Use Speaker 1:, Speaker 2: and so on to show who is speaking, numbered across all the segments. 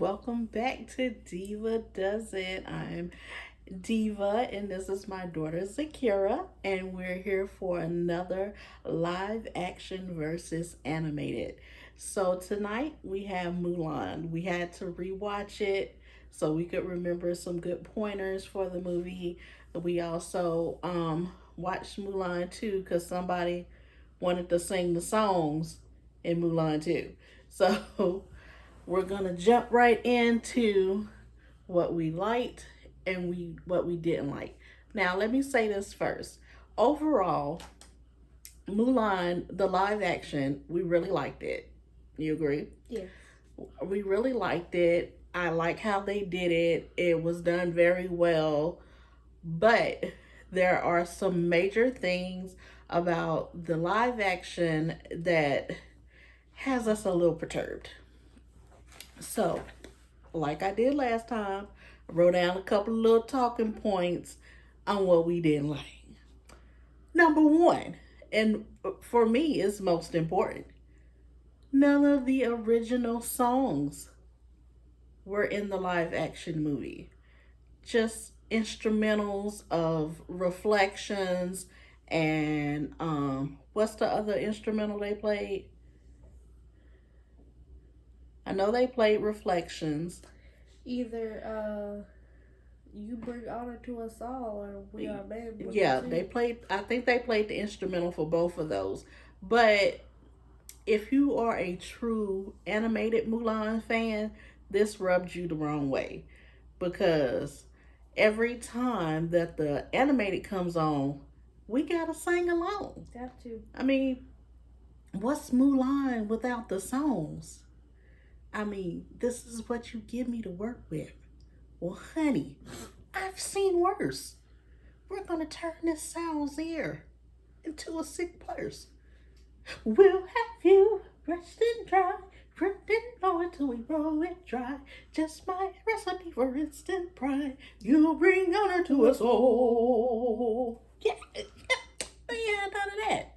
Speaker 1: welcome back to Diva Does It. I'm Diva, and this is my daughter Zakira, and we're here for another live action versus animated. So tonight we have Mulan. We had to rewatch it so we could remember some good pointers for the movie. We also watched Mulan too because somebody wanted to sing the songs in Mulan too. So we're gonna jump right into what we liked and what we didn't like. Now, let me say this first. Overall, Mulan, the live action, we really liked it. You agree?
Speaker 2: Yes.
Speaker 1: We really liked it. I like how they did it. It was done very well. But there are some major things about the live action that has us a little perturbed. So, like I did last time, I wrote down a couple of little talking points on what we didn't like. Number one, and for me is most important, none of the original songs were in the live action movie. Just instrumentals of reflections and what's the other instrumental they played? I know they played reflections.
Speaker 2: Either you bring honor to us all, or we are men.
Speaker 1: Yeah, they played. I think they played the instrumental for both of those. But if you are a true animated Mulan fan, this rubbed you the wrong way because every time that the animated comes on, we gotta sing along.
Speaker 2: Got to.
Speaker 1: I mean, what's Mulan without the songs? I mean, this is what you give me to work with. Well, honey, I've seen worse. We're gonna turn this sow's ear into a sick purse. We'll have you brushed and dry, crimped and lowered till we roll it dry. Just my recipe for instant pride. You'll bring honor to us all. Yeah, none of that.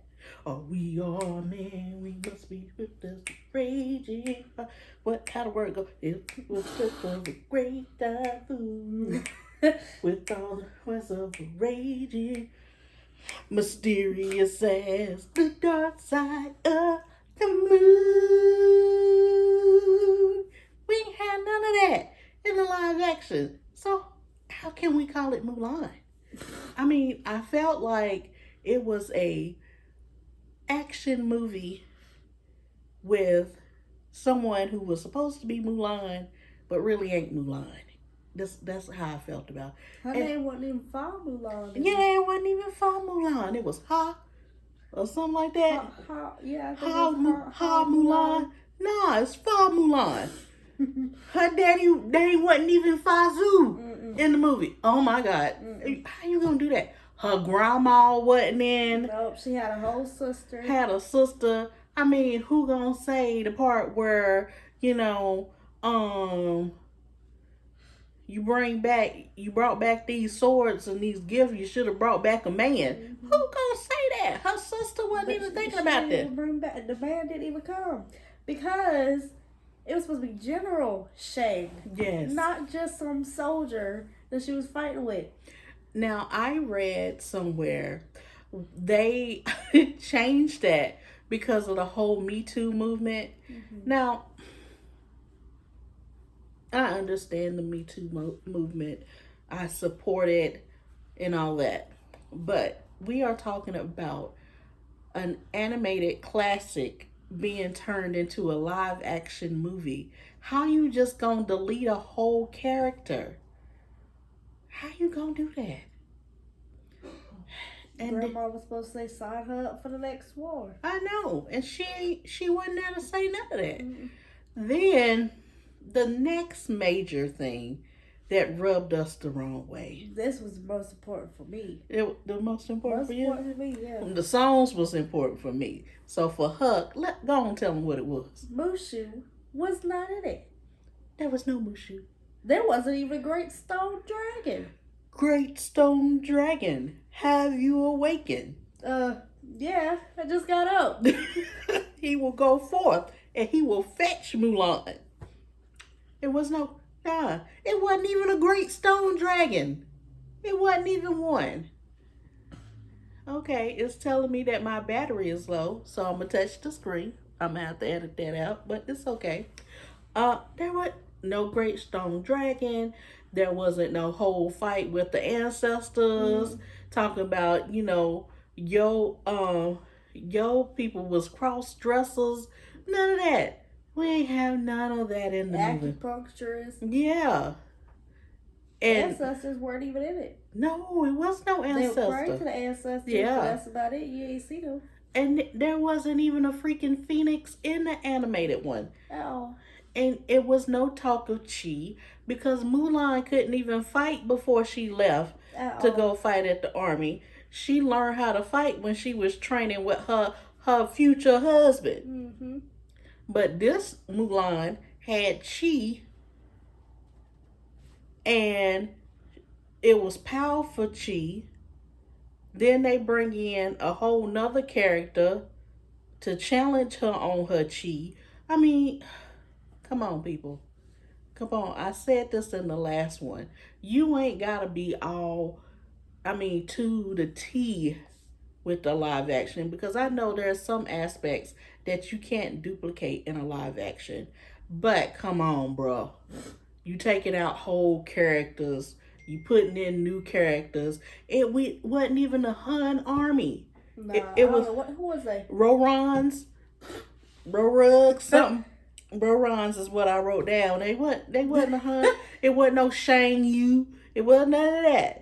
Speaker 1: Are we all men? We must be with this raging. What kind of word go? It was just a great typhoon. With all the words of raging, mysterious as the dark side of the moon. We ain't had none of that in the live action. So how can we call it Mulan? I mean, I felt like it was a action movie with someone who was supposed to be Mulan but really ain't Mulan. That's how I felt about it.
Speaker 2: Her name wasn't even for Mulan.
Speaker 1: Yeah, it wasn't even for Mulan. It was Ha or something like that.
Speaker 2: Yeah, I think
Speaker 1: Ha Mulan. Nah, it's for Mulan. Her daddy wasn't even Fazu in the movie. Oh my God. How you gonna do that? Her grandma wasn't in.
Speaker 2: Nope, she had a whole sister.
Speaker 1: Had a sister. I mean, who gonna say the part where, you brought back these swords and these gifts, you should have brought back a man. Who gonna say that? Her sister wasn't even thinking about that.
Speaker 2: The man didn't even come. Because it was supposed to be General Shang.
Speaker 1: Yes.
Speaker 2: Not just some soldier that she was fighting with.
Speaker 1: Now, I read somewhere they changed that because of the whole Me Too movement. Now, I understand the Me Too movement. I support it and all that. But we are talking about an animated classic being turned into a live action movie. How you just gonna delete a whole character? How you gonna do that?
Speaker 2: And Grandma was supposed to say sign her up for the next war.
Speaker 1: I know, and she wasn't there to say none of that. Then the next major thing that rubbed us the wrong way.
Speaker 2: This was the most important for me.
Speaker 1: The most important for you?
Speaker 2: Most important for me, yeah.
Speaker 1: The songs was important for me. So for Huck, go on tell him what it was.
Speaker 2: Mushu was not in it.
Speaker 1: There was no Mushu.
Speaker 2: There wasn't even a Great Stone Dragon.
Speaker 1: Great Stone Dragon, have you awakened?
Speaker 2: Yeah, I just got up.
Speaker 1: He will go forth and he will fetch Mulan. It was no, nah. It wasn't even a great stone dragon. It wasn't even one. Okay, it's telling me that my battery is low, so I'm gonna touch the screen. I'm gonna have to edit that out, but it's okay. There was no great stone dragon. There wasn't no whole fight with the ancestors. Talking about, yo people was cross dressers. None of that. We ain't have none of that in the movie.
Speaker 2: Acupuncturist.
Speaker 1: Yeah. And
Speaker 2: ancestors weren't even in it.
Speaker 1: No, it was no ancestor.
Speaker 2: They were praying to the ancestors,
Speaker 1: yeah.
Speaker 2: But that's about it. You ain't see them.
Speaker 1: And there wasn't even a freaking phoenix in the animated one.
Speaker 2: Oh.
Speaker 1: And it was no talk of chi because Mulan couldn't even fight before she left to go fight at the army. She learned how to fight when she was training with her future husband.
Speaker 2: Mm-hmm.
Speaker 1: But this Mulan had chi, and it was powerful chi. Then they bring in a whole nother character to challenge her on her chi. I mean, come on, people. Come on. I said this in the last one. You ain't got to be all, to the T with the live action, because I know there's some aspects that you can't duplicate in a live action. But come on, bro. You taking out whole characters. You putting in new characters. It wasn't even a Hun army.
Speaker 2: Nah, it was. Who was they?
Speaker 1: Rorons, Rorugs, something. Rorons is what I wrote down. They wasn't a Hun. It wasn't no Shang Yu. It wasn't none of that.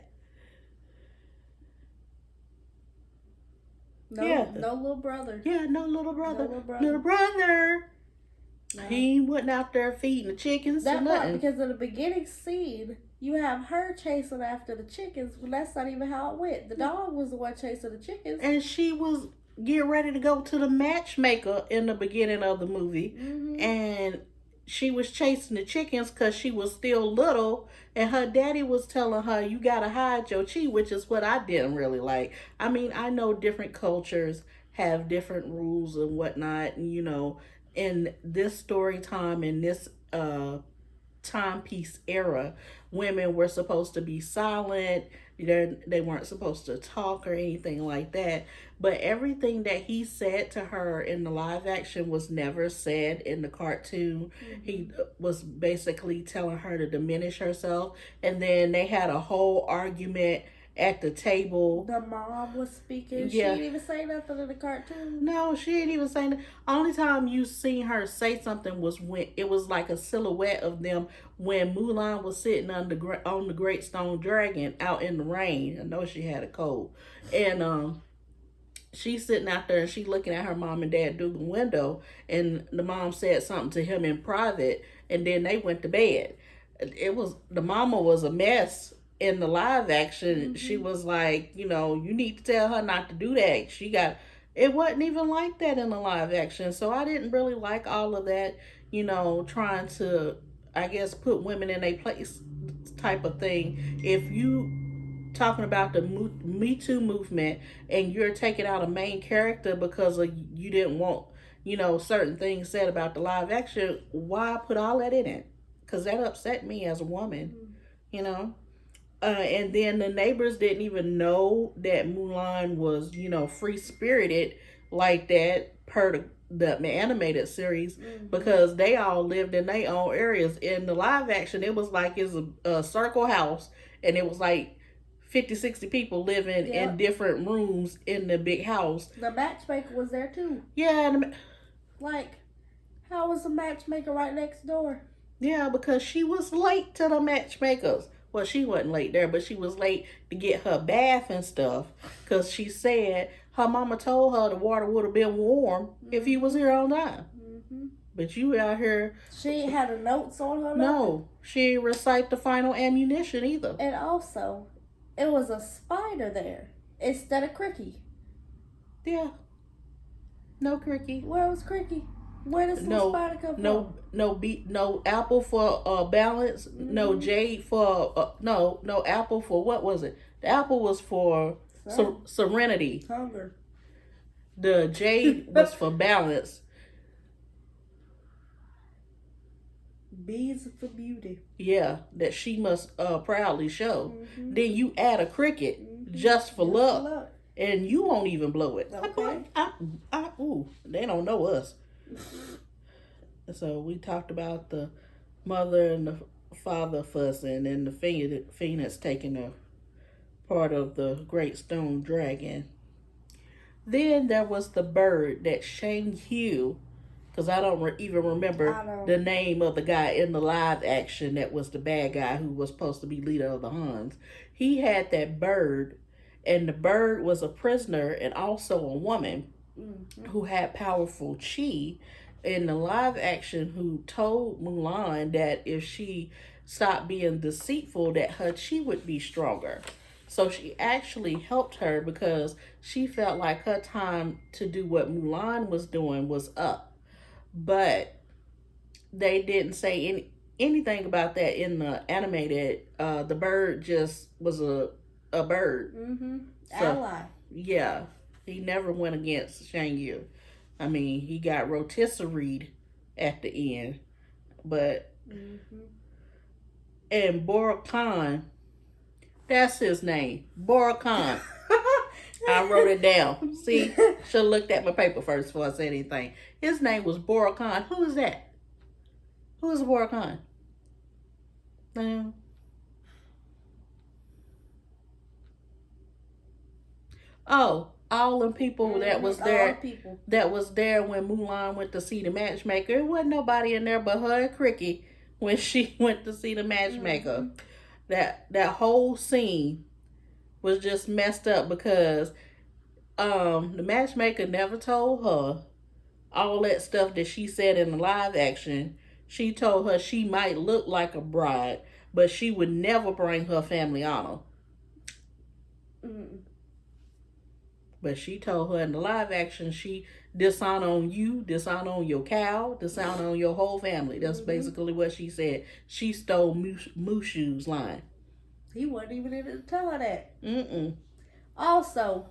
Speaker 2: No little brother.
Speaker 1: Yeah, no little brother.
Speaker 2: No little brother.
Speaker 1: Little brother. No. He wasn't out there feeding the chickens.
Speaker 2: That
Speaker 1: or nothing.
Speaker 2: Because in the beginning scene, you have her chasing after the chickens. Well, that's not even how it went. The dog was the one chasing the chickens.
Speaker 1: And she was getting ready to go to the matchmaker in the beginning of the movie.
Speaker 2: Mm-hmm.
Speaker 1: And she was chasing the chickens because she was still little. And her daddy was telling her, you got to hide your chi, which is what I didn't really like. I mean, I know different cultures have different rules and whatnot. And, in this story time, in this timepiece era, women were supposed to be silent. They weren't supposed to talk or anything like that. But everything that he said to her in the live action was never said in the cartoon. Mm-hmm. He was basically telling her to diminish herself. And then they had a whole argument at the table.
Speaker 2: The mom was speaking.
Speaker 1: Yeah.
Speaker 2: She didn't even say nothing in the cartoon.
Speaker 1: No, she didn't even say nothing. Only time you seen her say something was when it was like a silhouette of them when Mulan was sitting on the Great Stone Dragon out in the rain. I know she had a cold. And she's sitting out there and she looking at her mom and dad through the window, and the mom said something to him in private, and then they went to bed. The mama was a mess. In the live action, mm-hmm. She was like, you need to tell her not to do that. It wasn't even like that in the live action. So I didn't really like all of that, trying to, I guess, put women in a place type of thing. If you talking about the Me Too movement and you're taking out a main character because you didn't want, certain things said about the live action, why put all that in it? Because that upset me as a woman, And then the neighbors didn't even know that Mulan was, free-spirited like that per the animated series, mm-hmm. because they all lived in their own areas. In the live action, it was like it's a circle house, and it was like 50, 60 people living in different rooms in the big house.
Speaker 2: The matchmaker was there too.
Speaker 1: Yeah.
Speaker 2: How was the matchmaker right next door?
Speaker 1: Yeah, because she was late to the matchmakers. Well, she wasn't late there, but she was late to get her bath and stuff. Because she said her mama told her the water would have been warm if he was here on time. Mm-hmm. But you out here...
Speaker 2: She ain't had her notes on her?
Speaker 1: No. She didn't recite the final ammunition either.
Speaker 2: And also, it was a spider there instead of Cricky.
Speaker 1: Yeah. No Cricky.
Speaker 2: Where was Cricky? Where does the spider come from?
Speaker 1: No apple for balance. Mm-hmm. No jade for no apple for, what was it? The apple was for serenity.
Speaker 2: Hunger.
Speaker 1: The jade was for balance.
Speaker 2: Bees for beauty.
Speaker 1: Yeah, that she must proudly show.
Speaker 2: Mm-hmm.
Speaker 1: Then you add a cricket
Speaker 2: Mm-hmm.
Speaker 1: just for
Speaker 2: Just
Speaker 1: luck,
Speaker 2: for luck.
Speaker 1: and you won't even blow it.
Speaker 2: Okay.
Speaker 1: Ooh, they don't know us. So we talked about the mother and the father fussing, and the phoenix taking a part of the great stone dragon. Then there was the bird that Shang Hu, because I don't even remember the name of the guy in the live action that was the bad guy who was supposed to be leader of the Huns. He had that bird, and the bird was a prisoner and also a woman who had powerful chi in the live action, who told Mulan that if she stopped being deceitful, that her chi would be stronger. So she actually helped her because she felt like her time to do what Mulan was doing was up. But they didn't say anything about that in the animated. The bird just was a bird.
Speaker 2: Mm-hmm.
Speaker 1: So,
Speaker 2: ally.
Speaker 1: Yeah, he never went against Shang Yu. I mean, he got rotisserie at the end, but and Borakan, that's his name, Borakan. I wrote it down. See, should have looked at my paper first before I said anything. His name was Borakan. Who is that? Who is Borakan? Oh, all the people that was there, that was there when Mulan went to see the matchmaker. It wasn't nobody in there but her and Cricket when she went to see the matchmaker. That whole scene was just messed up because the matchmaker never told her all that stuff that she said in the live action. She told her she might look like a bride, but she would never bring her family honor. But she told her in the live action, she dishonor on you, dishonor on your cow, dishonor on your whole family. That's basically what she said. She stole Mushu's line.
Speaker 2: He wasn't even in it to tell her that. Also,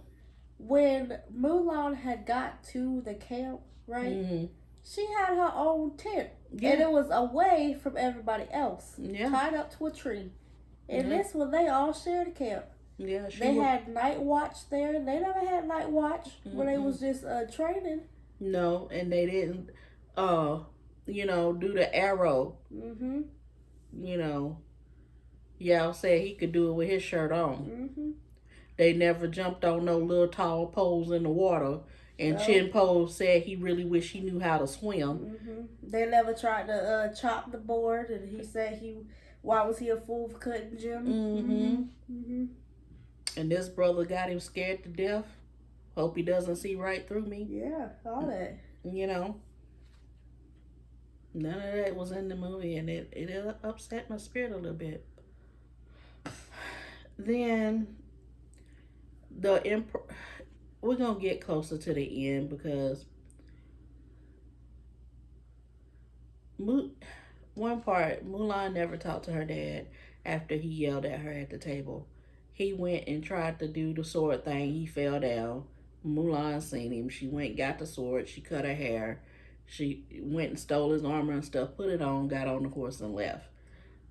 Speaker 2: when Mulan had got to the camp, right? She had her own tent. And it was away from everybody else. Tied up to a tree. And this one, they all shared a camp.
Speaker 1: Yeah,
Speaker 2: they had night watch there. They never had night watch when they was just training.
Speaker 1: No, and they didn't, do the arrow. Yao said he could do it with his shirt on. They never jumped on no little tall poles in the water. And Chin Po said he really wished he knew how to swim.
Speaker 2: They never tried to chop the board, and he said why was he a fool for cutting Jim? And
Speaker 1: this brother got him scared to death. Hope he doesn't see right through me.
Speaker 2: Yeah, all that.
Speaker 1: None of that was in the movie, and it upset my spirit a little bit. Then we're going to get closer to the end because one part, Mulan never talked to her dad after he yelled at her at the table. He went and tried to do the sword thing. He fell down. Mulan seen him. She went, got the sword. She cut her hair. She went and stole his armor and stuff, put it on, got on the horse and left.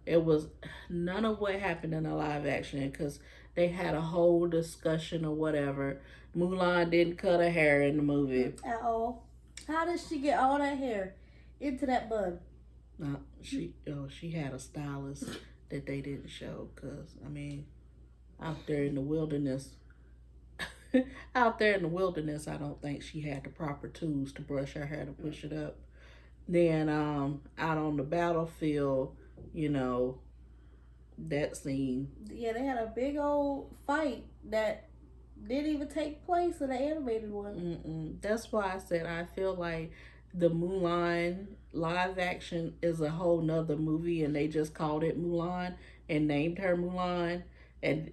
Speaker 1: It was none of what happened in the live action because they had a whole discussion or whatever. Mulan didn't cut her hair in the movie.
Speaker 2: At all. How did she get all that hair into that bun?
Speaker 1: She had a stylist that they didn't show because, out there in the wilderness, I don't think she had the proper tools to brush her hair to push it up. Then out on the battlefield, that scene.
Speaker 2: Yeah, they had a big old fight that didn't even take place in the animated one.
Speaker 1: That's why I said I feel like the Mulan live action is a whole nother movie, and they just called it Mulan and named her Mulan and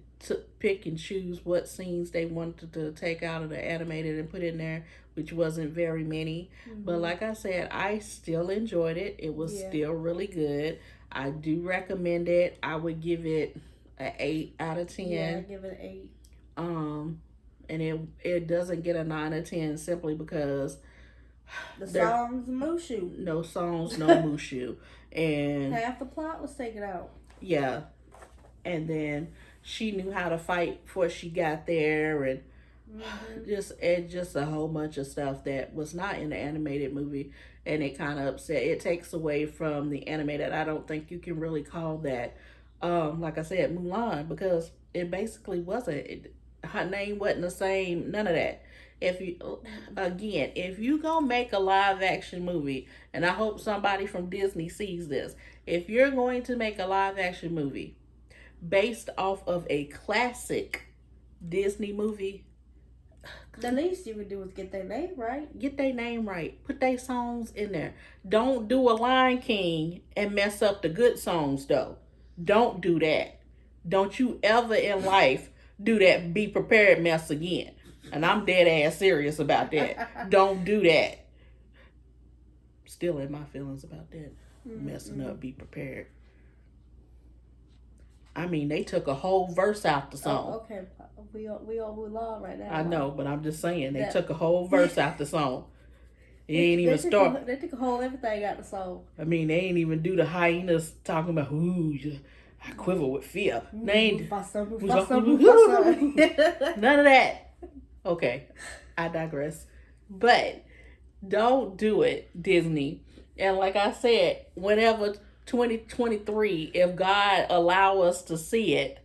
Speaker 1: pick and choose what scenes they wanted to take out of the animated and put in there, which wasn't very many. But like I said, I still enjoyed it. It was still really good. I do recommend it. I would give it an 8 out of 10.
Speaker 2: Yeah, I give it an 8.
Speaker 1: And it doesn't get a 9 or 10 simply because
Speaker 2: the songs Mushu.
Speaker 1: No songs, no Mushu. And
Speaker 2: half the plot was taken out.
Speaker 1: Yeah. And then she knew how to fight before she got there, and just a whole bunch of stuff that was not in the animated movie, and it kind of upset. It takes away from the animated. I don't think you can really call that, like I said, Mulan, because it basically wasn't. Her name wasn't the same. None of that. If you again, if you gonna make a live action movie, and I hope somebody from Disney sees this, if you're going to make a live action movie based off of a classic Disney movie,
Speaker 2: the least you can do is get their name right.
Speaker 1: Get their name right. Put their songs in there. Don't do a Lion King and mess up the good songs, though. Don't do that. Don't you ever in life do that be prepared mess again. And I'm dead ass serious about that. Don't do that. Still in my feelings about that. Messing up, be prepared. I mean, they took a whole verse out the song.
Speaker 2: Oh, okay. We on Mulan right now.
Speaker 1: I know, but I'm just saying, they took a whole verse out the song. It ain't even start.
Speaker 2: They took a whole everything out the song.
Speaker 1: I mean, they ain't even do the hyenas talking about, ooh, I quiver with fear. They ain't. None of that. Okay, I digress. But don't do it, Disney. And like I said, whenever 2023, if God allow us to see it,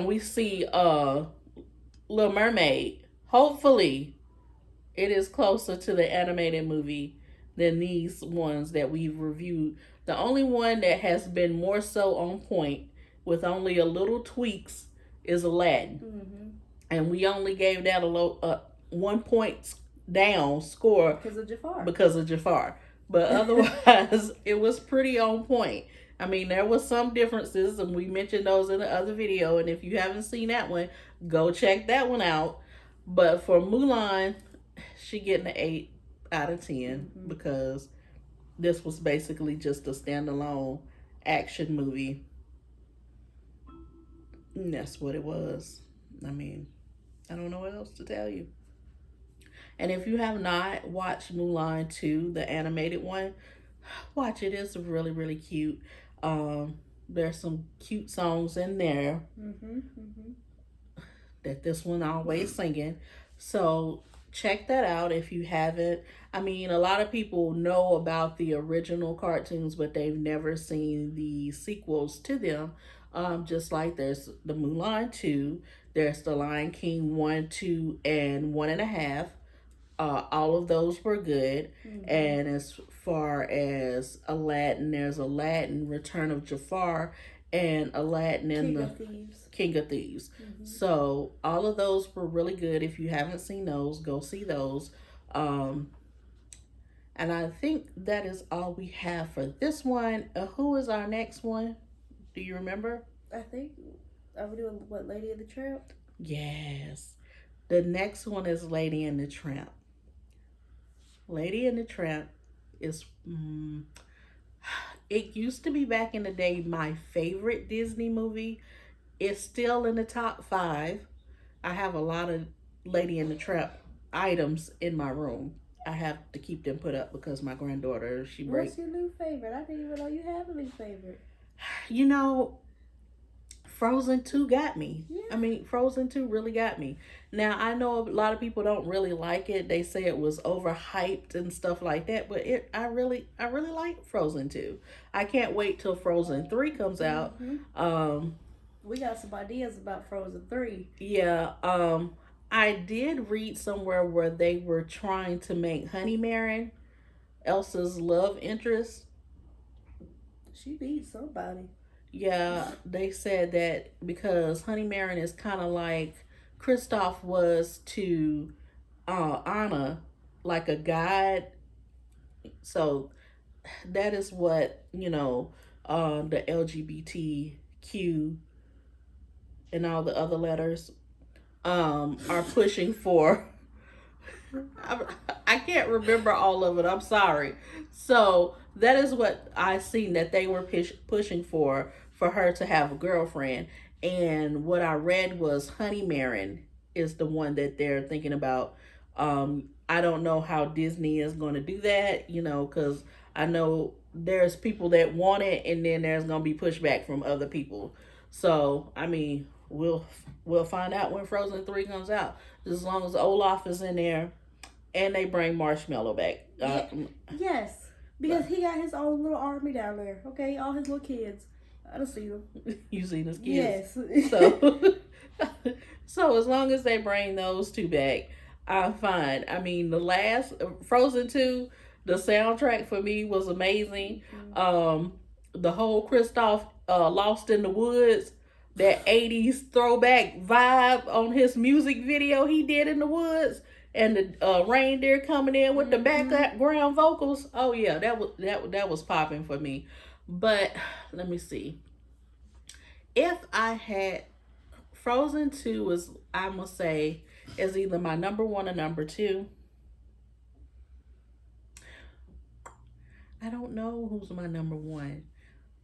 Speaker 1: we see Little Mermaid, hopefully it is closer to the animated movie than these ones that we've reviewed. The only one that has been more so on point with only a little tweaks is Aladdin. And we only gave that a low 1 point down score because of Jafar. But otherwise, it was pretty on point. I mean, there was some differences, and we mentioned those in the other video. And if you haven't seen that one, go check that one out. But for Mulan, she getting an 8 out of 10 because this was basically just a standalone action movie. And that's what it was. I mean, I don't know what else to tell you. And if you have not watched Mulan 2, the animated one, watch it. It's really, really cute. There's some cute songs in there that this one always singing. So check that out if you haven't. I mean, a lot of people know about the original cartoons, but they've never seen the sequels to them. Just like there's the Mulan 2, there's the Lion King 1, 2, and 1.5. All of those were good. And as far as Aladdin, there's Aladdin, Return of Jafar, and Aladdin and King of Thieves. So all of those were really good. If you haven't seen those, go see those. And I think that is all we have for this one. Who is our next one? Do you remember?
Speaker 2: I think, are we doing what, Lady and the Tramp?
Speaker 1: Yes. The next one is Lady and the Tramp. Lady and the Tramp is, it used to be back in the day my favorite Disney movie. It's still in the top 5. I have a lot of Lady and the Tramp items in my room. I have to keep them put up because my granddaughter, she breaks.
Speaker 2: What's your new favorite? I didn't even know you have a new favorite.
Speaker 1: You know, Frozen 2 got me. Yeah. I mean, Frozen 2 really got me. Now, I know a lot of people don't really like it. They say it was overhyped and stuff like that, but I really like Frozen 2. I can't wait till Frozen 3 comes out.
Speaker 2: We got some ideas about Frozen 3.
Speaker 1: Yeah, I did read somewhere where they were trying to make Honey Marin Elsa's love interest.
Speaker 2: She beat somebody.
Speaker 1: Yeah, they said that because Honey Marin is kind of like Kristoff was to Anna, like a guide. So that is what, the LGBTQ and all the other letters are pushing for. I can't remember all of it. I'm sorry. So that is what I seen that they were pushing for her to have a girlfriend. And what I read was Honey Marin is the one that they're thinking about. I don't know how Disney is going to do that, because I know there's people that want it, and then there's gonna be pushback from other people. So I mean, we'll find out when Frozen 3 comes out. As long as Olaf is in there, and they bring Marshmallow back.
Speaker 2: Yes, because he got his own little army down there. Okay, all his little kids. I don't see them.
Speaker 1: You seen his kids?
Speaker 2: Yes.
Speaker 1: So, so as long as they bring those two back, I'm fine. I mean, the last Frozen 2, the soundtrack for me was amazing. The whole Kristoff Lost in the Woods, that 80s throwback vibe on his music video he did in the woods, and the reindeer coming in with the background vocals. Oh yeah, that was popping for me. But let me see. If I had Frozen 2 was, I must say, is either my number one or number two. I don't know who's my number one,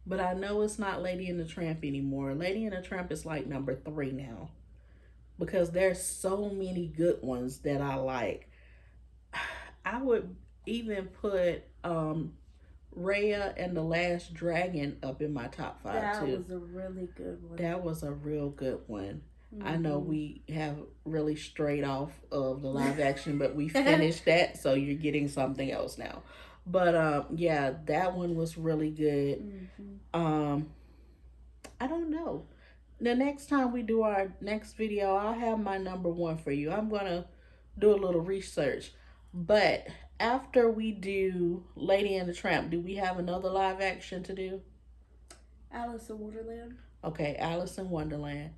Speaker 1: but I know it's not Lady and the Tramp anymore. Lady and the Tramp is like number 3 now, because there's so many good ones that I like. I would even put Raya and the Last Dragon up in my top 5 too.
Speaker 2: That was a really good one.
Speaker 1: That was a real good one. I know we have really strayed off of the live action, but we finished that, so you're getting something else now. But yeah, that one was really good. I don't know. The next time we do our next video, I'll have my number one for you. I'm gonna do a little research. But after we do Lady and the Tramp, do we have another live action to do?
Speaker 2: Alice in Wonderland.
Speaker 1: Okay, Alice in Wonderland.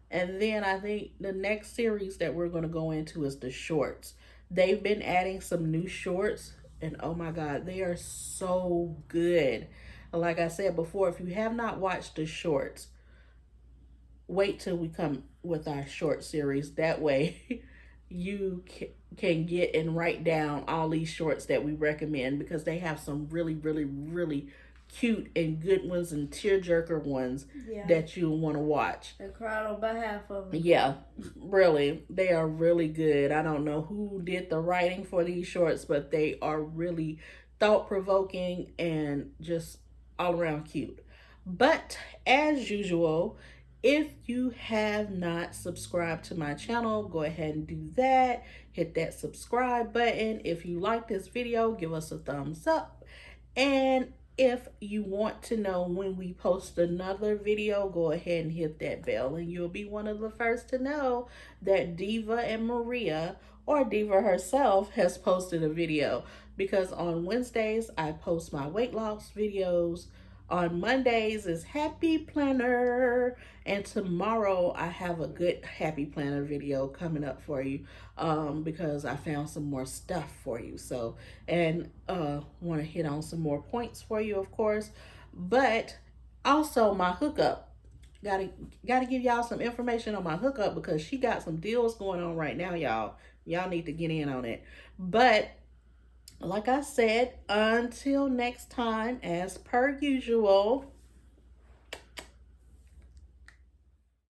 Speaker 1: And then I think the next series that we're going to go into is the shorts. They've been adding some new shorts, and oh my God, they are so good. Like I said before, if you have not watched the shorts, wait till we come with our short series. That way you can get and write down all these shorts that we recommend, because they have some really, really, really cute and good ones and tearjerker ones that you want to watch.
Speaker 2: And cried on behalf of them.
Speaker 1: Yeah, really. They are really good. I don't know who did the writing for these shorts, but they are really thought-provoking and just all around cute. But as usual, if you have not subscribed to my channel, go ahead and do that. Hit that subscribe button. If you like this video, give us a thumbs up. And if you want to know when we post another video, go ahead and hit that bell, and you'll be one of the first to know that Diva and Maria, or Diva herself, has posted a video. Because on Wednesdays, I post my weight loss videos. On Mondays is Happy Planner, and tomorrow I have a good Happy Planner video coming up for you, because I found some more stuff for you. So, and want to hit on some more points for you, of course. But also my hookup, gotta give y'all some information on my hookup, because she got some deals going on right now, y'all need to get in on it. But like I said, until next time, as per usual,